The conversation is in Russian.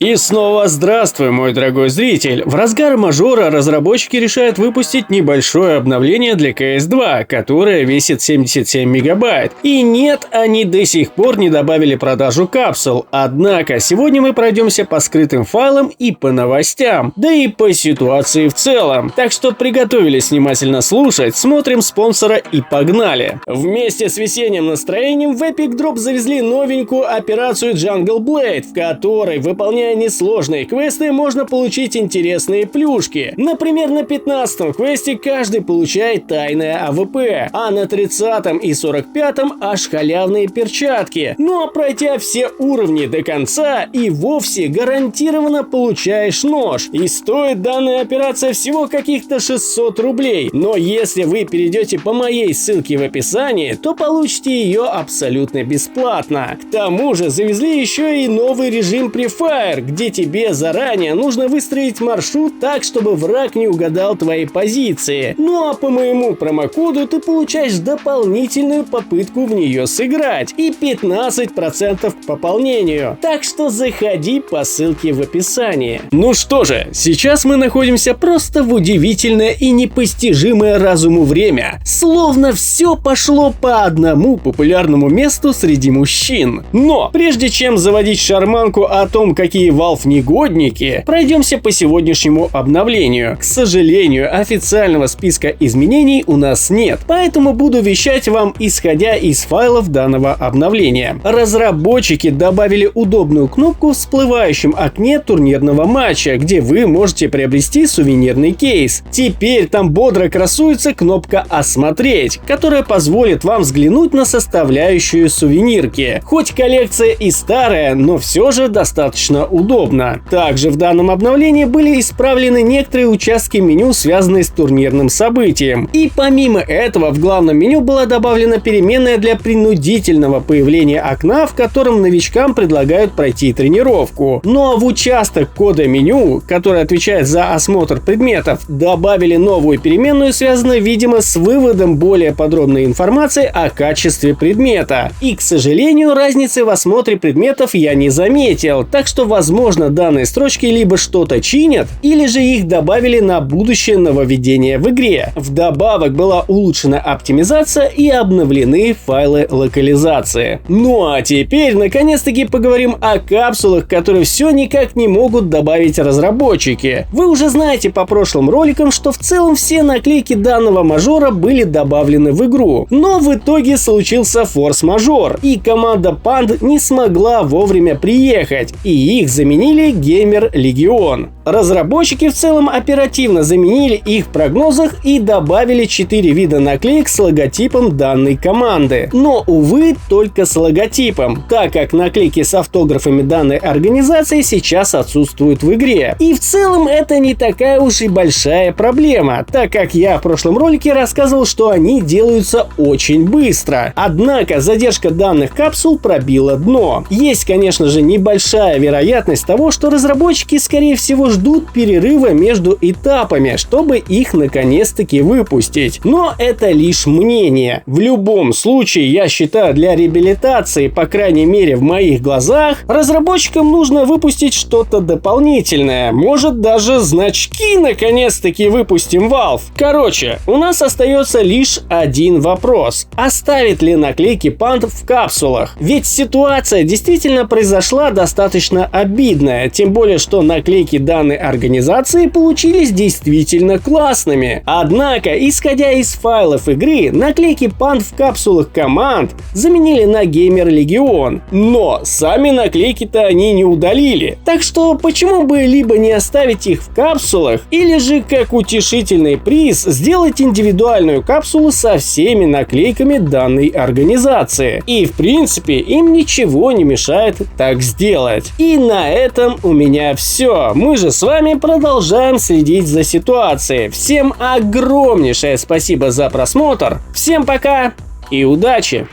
И снова здравствуй, мой дорогой зритель! В разгар мажора разработчики решают выпустить небольшое обновление для CS2, которое весит 77 мегабайт. И нет, они до сих пор не добавили продажу капсул. Однако, сегодня мы пройдемся по скрытым файлам и по новостям, да и по ситуации в целом. Так что приготовились внимательно слушать, смотрим спонсора и погнали! Вместе с весенним настроением в Epic Drop завезли новенькую операцию Jungle Blade, в которой, выполняя несложные квесты, можно получить интересные плюшки. Например, на 15-м квесте каждый получает тайное АВП, а на 30-м и 45-м аж халявные перчатки. Ну а пройдя все уровни до конца, и вовсе гарантированно получаешь нож. И стоит данная операция всего каких-то 600 рублей. Но если вы перейдете по моей ссылке в описании, то получите ее абсолютно бесплатно. К тому же завезли еще и новый режим Prefire, где тебе заранее нужно выстроить маршрут так, чтобы враг не угадал твои позиции. Ну а по моему промокоду ты получаешь дополнительную попытку в нее сыграть и 15% к пополнению. Так что заходи по ссылке в описании. Ну что же, сейчас мы находимся просто в удивительное и непостижимое разуму время. Словно все пошло по одному популярному месту среди мужчин. Но прежде чем заводить шарманку о том, какие Valve негодники, пройдемся по сегодняшнему обновлению. К сожалению, официального списка изменений у нас нет, поэтому буду вещать вам, исходя из файлов данного обновления. Разработчики добавили удобную кнопку в всплывающем окне турнирного матча, где вы можете приобрести сувенирный кейс. Теперь там бодро красуется кнопка «Осмотреть», которая позволит вам взглянуть на составляющую сувенирки. Хоть коллекция и старая, но все же достаточно удобно. Также в данном обновлении были исправлены некоторые участки меню, связанные с турнирным событием. И помимо этого в главном меню была добавлена переменная для принудительного появления окна, в котором новичкам предлагают пройти тренировку. Ну а в участок кода меню, который отвечает за осмотр предметов, добавили новую переменную, связанную, видимо, с выводом более подробной информации о качестве предмета. И, к сожалению, разницы в осмотре предметов я не заметил, так что, возможно, данные строчки либо что-то чинят, или же их добавили на будущее нововведение в игре. Вдобавок была улучшена оптимизация и обновлены файлы локализации. Ну а теперь наконец-таки поговорим о капсулах, которые все никак не могут добавить разработчики. Вы уже знаете по прошлым роликам, что в целом все наклейки данного мажора были добавлены в игру, но в итоге случился форс-мажор, и команда Pand не смогла вовремя приехать, и их заменили Gamer Legion. Разработчики в целом оперативно заменили их в прогнозах и добавили 4 вида наклеек с логотипом данной команды. Но, увы, только с логотипом, так как наклейки с автографами данной организации сейчас отсутствуют в игре. И в целом это не такая уж и большая проблема, так как я в прошлом ролике рассказывал, что они делаются очень быстро. Однако задержка данных капсул пробила дно. Есть, конечно же, небольшая вероятность того, что разработчики, скорее всего, ждут перерыва между этапами, чтобы их наконец-таки выпустить. Но это лишь мнение. В любом случае, я считаю, для реабилитации, по крайней мере в моих глазах, разработчикам нужно выпустить что-то дополнительное. Может, даже значки наконец-таки выпустим Valve. Короче, у нас остается лишь один вопрос. Оставит ли наклейки Pand в капсулах? Ведь ситуация действительно произошла достаточно обидная, тем более, что наклейки данной организации получились действительно классными. Однако, исходя из файлов игры, наклейки Pand в капсулах команд заменили на Gamer Legion, но сами наклейки-то они не удалили. Так что почему бы либо не оставить их в капсулах, или же как утешительный приз сделать индивидуальную капсулу со всеми наклейками данной организации. И в принципе им ничего не мешает так сделать. И на этом у меня все. Мы же с вами продолжаем следить за ситуацией. Всем огромнейшее спасибо за просмотр. Всем пока и удачи!